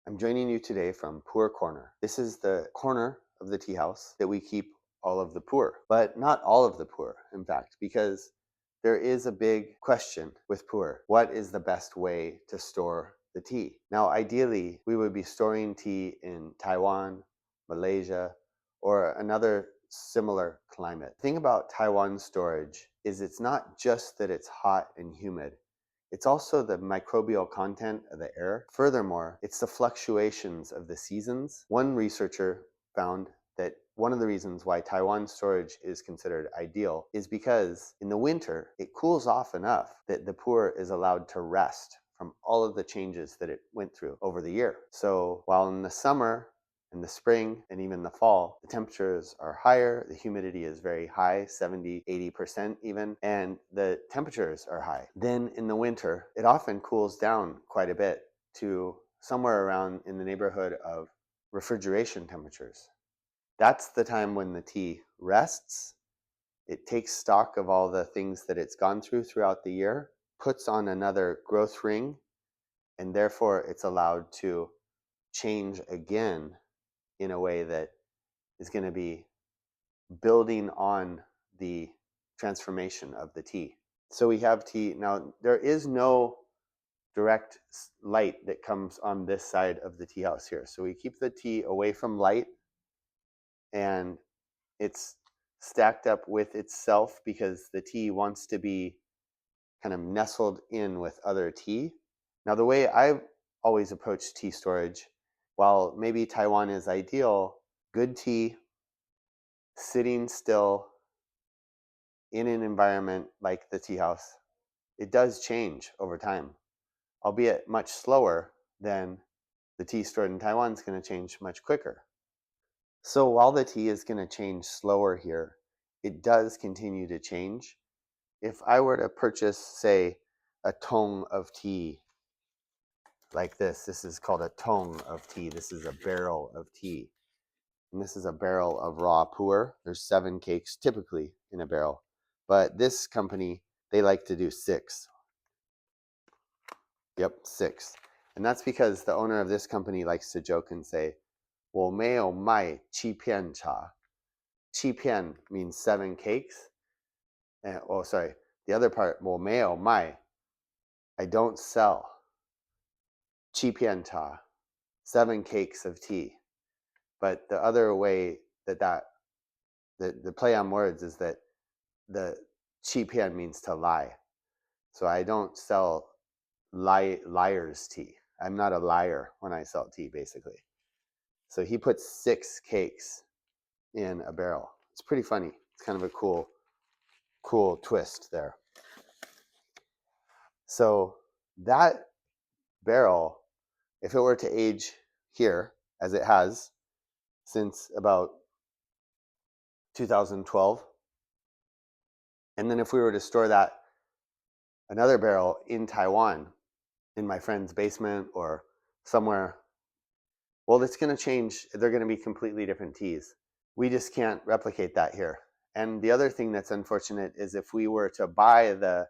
I'm joining you today from Puer Corner. This is the corner of the tea house that we keep all of the Puer, but not all of the Puer, in fact, because there is a big question with Puer. What is the best way to store the tea? Now, ideally, we would be storing tea in Taiwan, Malaysia, or another similar climate. The thing about Taiwan storage is it's not just that it's hot and humid. It's also the microbial content of the air. Furthermore, it's the fluctuations of the seasons. One researcher found that one of the reasons why Taiwan storage is considered ideal is because in the winter, it cools off enough that the puer is allowed to rest from all of the changes that it went through over the year. So while in the summer, in the spring, and even the fall, the temperatures are higher, the humidity is very high, 70, 80% even, and the temperatures are high. Then in the winter, it often cools down quite a bit to somewhere around in the neighborhood of refrigeration temperatures. That's the time when the tea rests. It takes stock of all the things that it's gone through throughout the year, puts on another growth ring, and therefore it's allowed to change again in a way that is going to be building on the transformation of the tea. So we have tea. Now, there is no direct light that comes on this side of the tea house here. So we keep the tea away from light, and it's stacked up with itself because the tea wants to be kind of nestled in with other tea. Now, the way I've always approached tea storage, while maybe Taiwan is ideal, good tea sitting still in an environment like the tea house, it does change over time, albeit much slower than the tea stored in Taiwan is going to change much quicker. So while the tea is going to change slower here, it does continue to change. If I were to purchase, say, a tong of tea like this is called a tong of tea. This is a barrel of tea. And this is a barrel of raw puer. There's 7 cakes typically in a barrel. But this company, they like to do 6. Yep, 6. And that's because the owner of this company likes to joke and say, 我没有卖欺骗茶. 欺骗 means 7 cakes. And, oh, sorry. The other part, 我没有卖, I don't sell. 欺骗茶, 7 cakes of tea. But the other way the play on words is that the 欺骗 means to lie. So I don't sell liar's tea. I'm not a liar when I sell tea, basically. So he puts 6 cakes in a barrel. It's pretty funny. It's kind of a cool twist there. So that barrel, if it were to age here, as it has since about 2012, and then if we were to store that another barrel in Taiwan, in my friend's basement or somewhere, well, it's going to change. They're going to be completely different teas. We just can't replicate that here. And the other thing that's unfortunate is if we were to buy the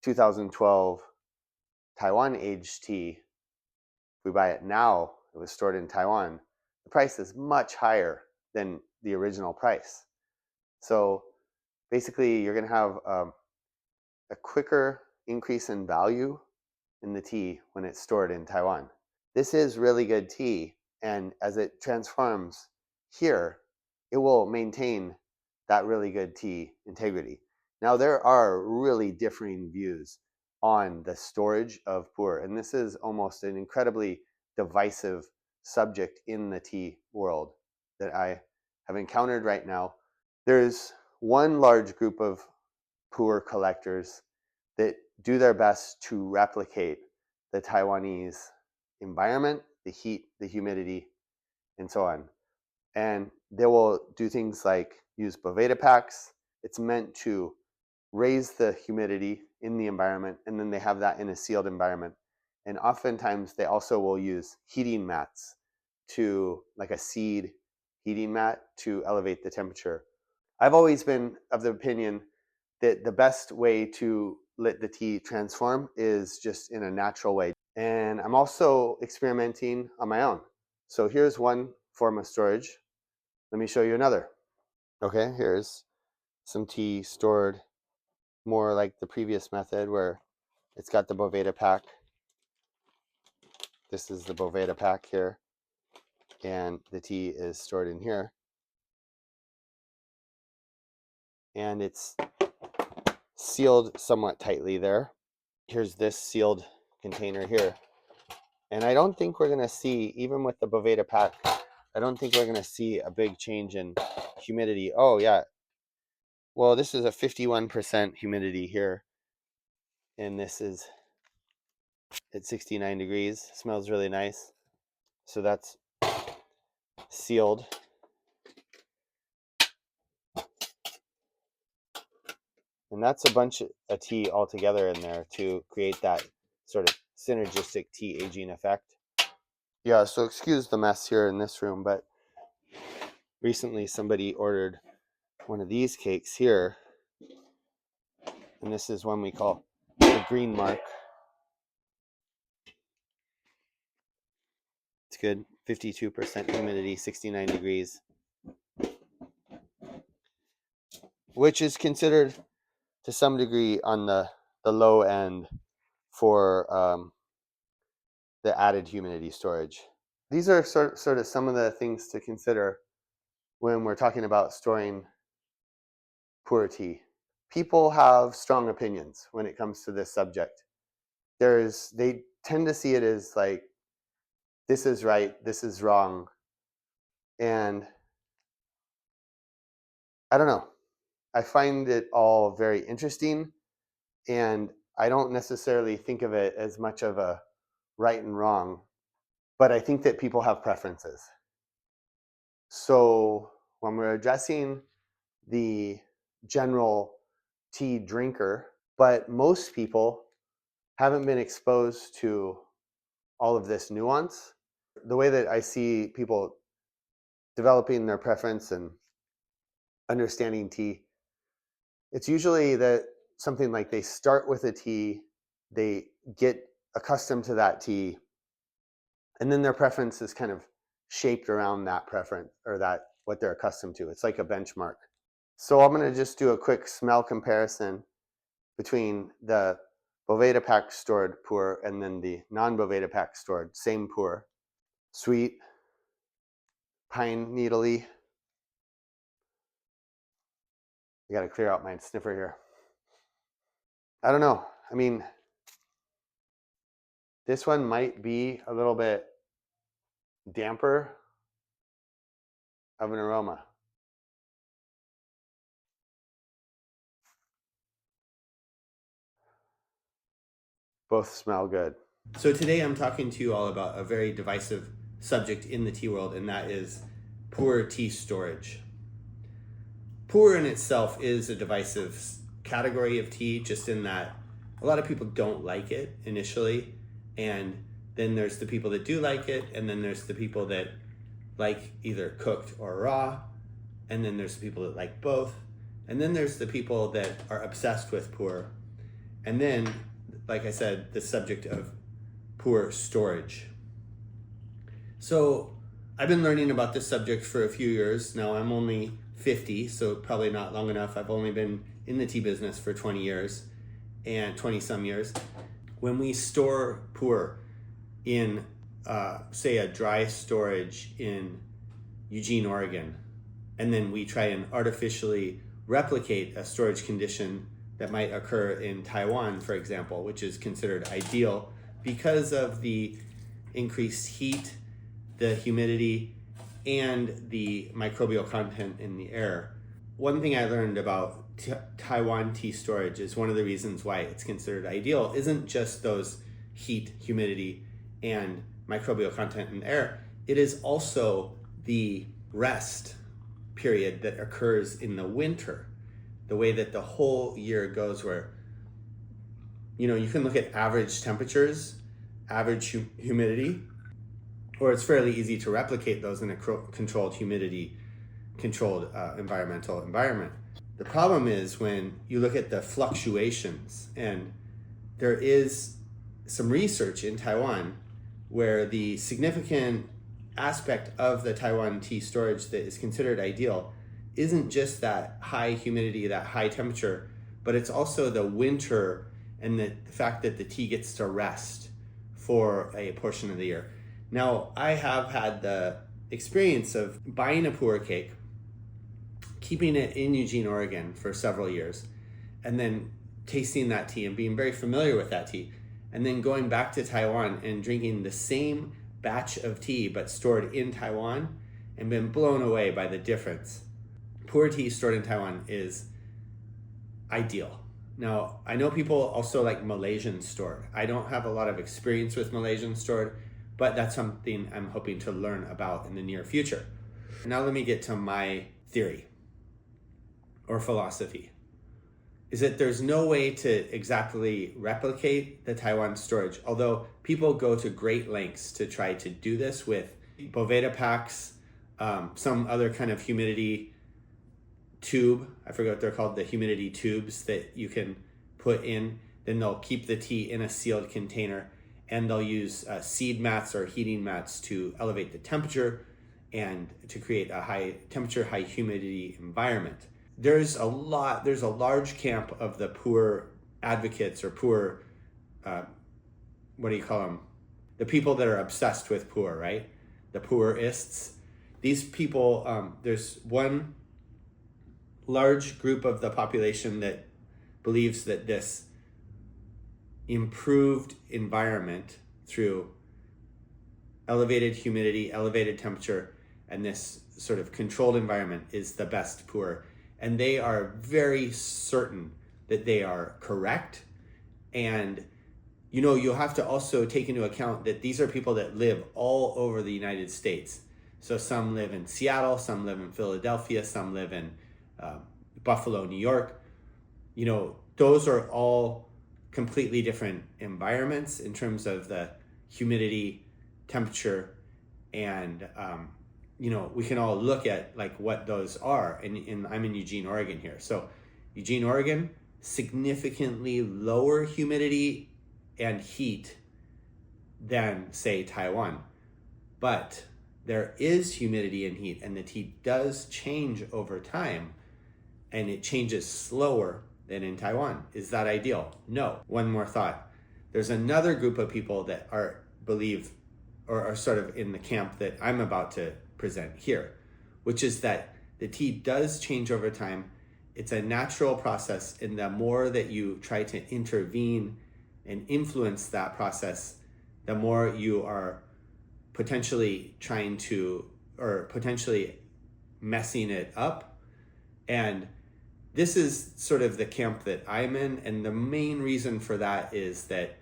2012 Taiwan aged tea, if we buy it now, it was stored in Taiwan, the price is much higher than the original price. So basically, you're going to have a quicker increase in value in the tea when it's stored in Taiwan. This is really good tea, and as it transforms here, it will maintain that really good tea integrity. Now, there are really differing views on the storage of puer, and this is almost an incredibly divisive subject in the tea world that I have encountered right now. There's one large group of puer collectors that do their best to replicate the Taiwanese environment, the heat, the humidity, and so on. And they will do things like use Boveda packs. It's meant to raise the humidity in the environment, and then they have that in a sealed environment. And oftentimes they also will use heating mats to, like a seed heating mat, to elevate the temperature. I've always been of the opinion that the best way to let the tea transform is just in a natural way. And I'm also experimenting on my own. So here's one form of storage. Let me show you another. Okay, here's some tea stored more like the previous method where it's got the Boveda pack. This is the Boveda pack here, and the tea is stored in here. And it's sealed somewhat tightly there. Here's this sealed container here. And I don't think we're going to see, even with the Boveda pack, I don't think we're going to see a big change in humidity. Oh, yeah. Well, this is a 51% humidity here. And this is at 69 degrees. Smells really nice. So that's sealed. And that's a bunch of tea all together in there to create that sort of synergistic tea aging effect. Yeah, so excuse the mess here in this room, but recently somebody ordered one of these cakes here. And this is one we call the green mark. It's good. 52% humidity, 69 degrees. Which is considered to some degree on the low end for the added humidity storage. These are sort of some of the things to consider when we're talking about storing puer tea. People have strong opinions when it comes to this subject. They tend to see it as like, this is right, this is wrong. And I don't know. I find it all very interesting, and I don't necessarily think of it as much of a right and wrong, but I think that people have preferences. So when we're addressing the general tea drinker, but most people haven't been exposed to all of this nuance. The way that I see people developing their preference and understanding tea, it's usually that something like they start with a tea, they get accustomed to that tea, and then their preference is kind of shaped around that preference or that what they're accustomed to. It's like a benchmark. So I'm going to just do a quick smell comparison between the Boveda pack stored puer and then the non-Boveda pack stored same puer. Sweet, pine needly. I got to clear out my sniffer here. I don't know. I mean, this one might be a little bit damper of an aroma. Both smell good. So today I'm talking to you all about a very divisive subject in the tea world, and that is puer tea storage. Puer in itself is a divisive category of tea, just in that a lot of people don't like it initially, and then there's the people that do like it, and then there's the people that like either cooked or raw, and then there's the people that like both, and then there's the people that are obsessed with puer, and then, like I said, the subject of puer storage. So I've been learning about this subject for a few years now. I'm only 50, so probably not long enough. I've only been in the tea business for 20 years and 20 some years. When we store puer in, say, a dry storage in Eugene, Oregon, and then we try and artificially replicate a storage condition that might occur in Taiwan, for example, which is considered ideal because of the increased heat, the humidity, and the microbial content in the air. One thing I learned about Taiwan tea storage is one of the reasons why it's considered ideal isn't just those heat, humidity, and microbial content in the air. It is also the rest period that occurs in the winter, the way that the whole year goes, where you can look at average temperatures, average humidity, or it's fairly easy to replicate those in a controlled humidity, controlled environmental environment. The problem is when you look at the fluctuations, and there is some research in Taiwan where the significant aspect of the Taiwan tea storage that is considered ideal isn't just that high humidity, that high temperature, but it's also the winter and the fact that the tea gets to rest for a portion of the year. Now, I have had the experience of buying a Puer cake, keeping it in Eugene, Oregon for several years, and then tasting that tea and being very familiar with that tea, and then going back to Taiwan and drinking the same batch of tea but stored in Taiwan and been blown away by the difference. Puer tea stored in Taiwan is ideal. Now, I know people also like Malaysian stored. I don't have a lot of experience with Malaysian stored, but that's something I'm hoping to learn about in the near future. Now let me get to my theory or philosophy. Is that there's no way to exactly replicate the Taiwan storage, although people go to great lengths to try to do this with Boveda packs, some other kind of humidity tube. I forget what they're called, the humidity tubes that you can put in. Then they'll keep the tea in a sealed container, and they'll use seed mats or heating mats to elevate the temperature and to create a high temperature, high humidity environment. There's a large camp of the Puer advocates or Puer, what do you call them? The people that are obsessed with Puer, right? The Puerists. These people, there's one large group of the population that believes that this improved environment through elevated humidity, elevated temperature, and this sort of controlled environment is the best Puer. And they are very certain that they are correct. And, you'll have to also take into account that these are people that live all over the United States. So some live in Seattle, some live in Philadelphia, some live in Buffalo, New York. Those are all completely different environments in terms of the humidity, temperature, and we can all look at like what those are. And I'm in Eugene, Oregon here. So Eugene, Oregon, significantly lower humidity and heat than say Taiwan. But there is humidity and heat, and the tea does change over time, and it changes slower than in Taiwan. Is that ideal? No. One more thought. There's another group of people that believe or are sort of in the camp that I'm about to present here, which is that the tea does change over time. It's a natural process, and the more that you try to intervene and influence that process, the more you are potentially trying to, or potentially messing it up. And this is sort of the camp that I'm in, and the main reason for that is that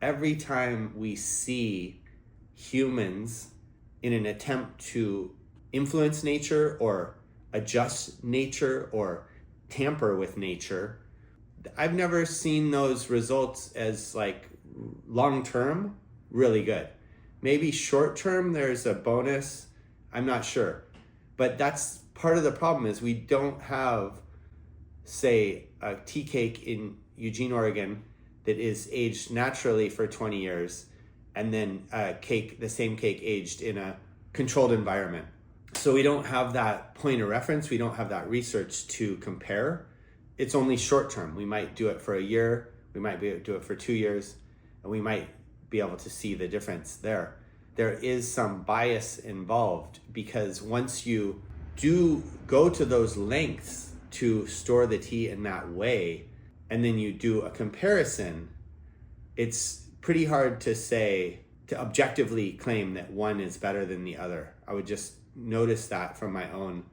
every time we see humans in an attempt to influence nature or adjust nature or tamper with nature, I've never seen those results as like long-term really good. Maybe short-term there's a bonus, I'm not sure. But that's part of the problem, is we don't have, say, a tea cake in Eugene, Oregon that is aged naturally for 20 years and then the same cake aged in a controlled environment. So we don't have that point of reference. We don't have that research to compare. It's only short term. We might do it for a year. We might do it for 2 years, and we might be able to see the difference there. There is some bias involved, because once you do go to those lengths to store the tea in that way, and then you do a comparison, it's pretty hard to objectively claim that one is better than the other. I would just notice that from my own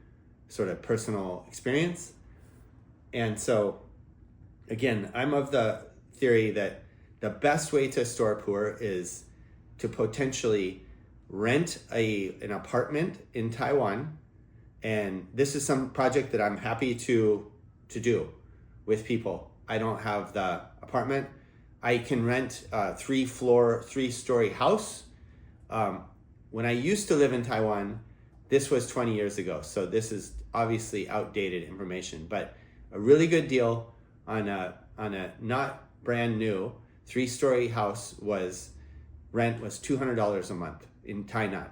sort of personal experience. And so, again, I'm of the theory that the best way to store Puer is to potentially rent an apartment in Taiwan. And this is some project that I'm happy to do with people. I don't have the apartment. I can rent a 3-story house. When I used to live in Taiwan, this was 20 years ago. So this is obviously outdated information, but a really good deal on a not brand new 3-story house rent was $200 a month in Tainan.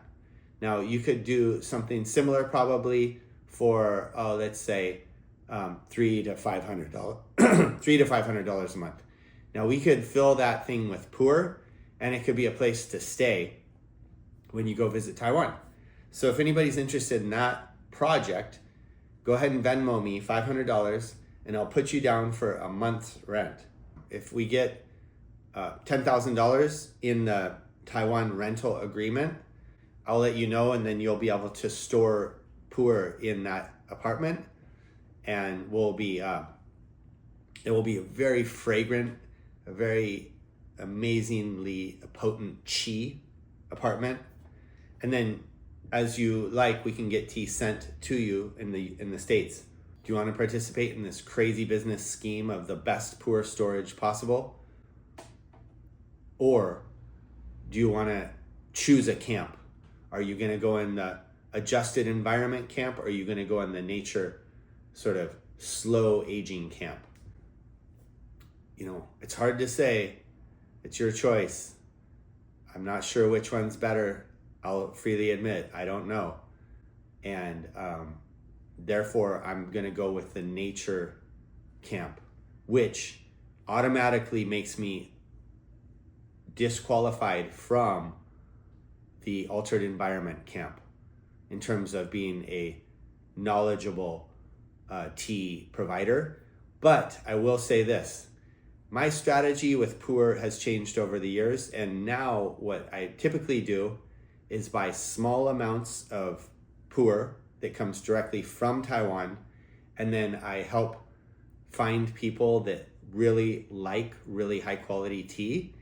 Now you could do something similar probably for let's say $300 to $500, $300 to $500 a month. Now we could fill that thing with Puer, and it could be a place to stay when you go visit Taiwan. So if anybody's interested in that project, go ahead and Venmo me $500, and I'll put you down for a month's rent. If we get $10,000 in the Taiwan rental agreement, I'll let you know, and then you'll be able to store Puer in that apartment, and it will be a very fragrant, a very amazingly potent tea apartment. And then as you like, we can get tea sent to you in the States. Do you want to participate in this crazy business scheme of the best Puer storage possible? Or do you want to choose a camp? Are you going to go in the adjusted environment camp, or are you going to go in the nature sort of slow aging camp? You know, it's hard to say. It's your choice. I'm not sure which one's better. I'll freely admit, I don't know. And therefore, I'm going to go with the nature camp, which automatically makes me disqualified from the altered environment camp in terms of being a knowledgeable tea provider. But I will say this, my strategy with Puer has changed over the years, and now what I typically do is buy small amounts of Puer that comes directly from Taiwan, and then I help find people that really like really high quality tea.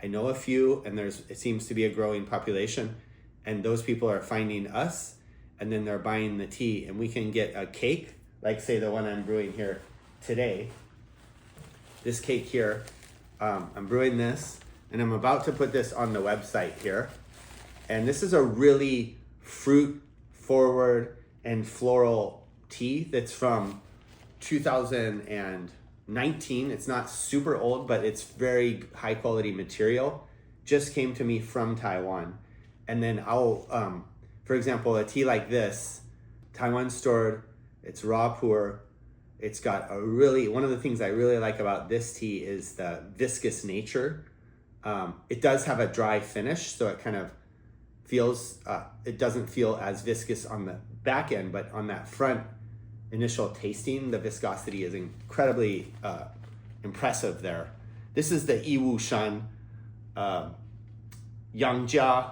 I know a few, and it seems to be a growing population, and those people are finding us, and then they're buying the tea, and we can get a cake, like say the one I'm brewing here today. This cake here, I'm brewing this, and I'm about to put this on the website here. And this is a really fruit forward and floral tea that's from 2019. It's not super old, but it's very high quality material. Just came to me from Taiwan. And then I'll, for example, a tea like this, Taiwan stored, it's raw Puer. It's got one of the things I really like about this tea is the viscous nature. It does have a dry finish, so it kind of feels, it doesn't feel as viscous on the back end, but on that front initial tasting, the viscosity is incredibly impressive there. This is the Yiwu Shan Yangjia,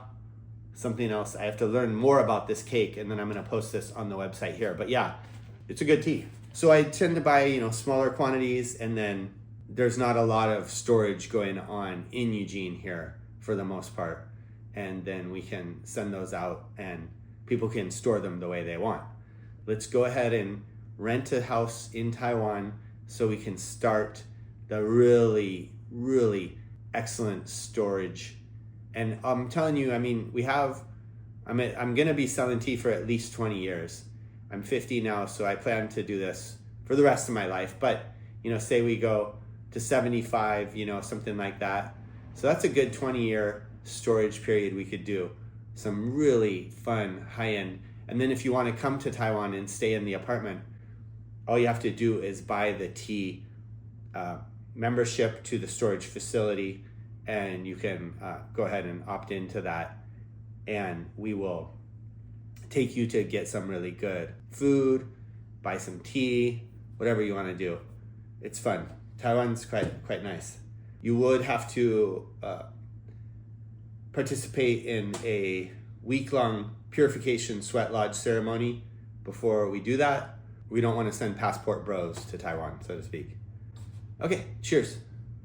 something else. I have to learn more about this cake, and then I'm gonna post this on the website here. But yeah, it's a good tea. So I tend to buy, smaller quantities, and then there's not a lot of storage going on in Eugene here for the most part. And then we can send those out and people can store them the way they want. Let's go ahead and rent a house in Taiwan so we can start the really, really excellent storage. And I'm telling you, I mean, I'm gonna be selling tea for at least 20 years. I'm 50 now, so I plan to do this for the rest of my life. But, say we go to 75, something like that. So that's a good 20-year storage period we could do. Some really fun, high-end. And then if you want to come to Taiwan and stay in the apartment, all you have to do is buy the tea membership to the storage facility, and you can go ahead and opt into that. And we will take you to get some really good food, buy some tea, whatever you want to do. It's fun. Taiwan's quite nice. You would have to participate in a week-long purification sweat lodge ceremony before we do that. We don't want to send passport bros to Taiwan, so to speak. Okay, cheers.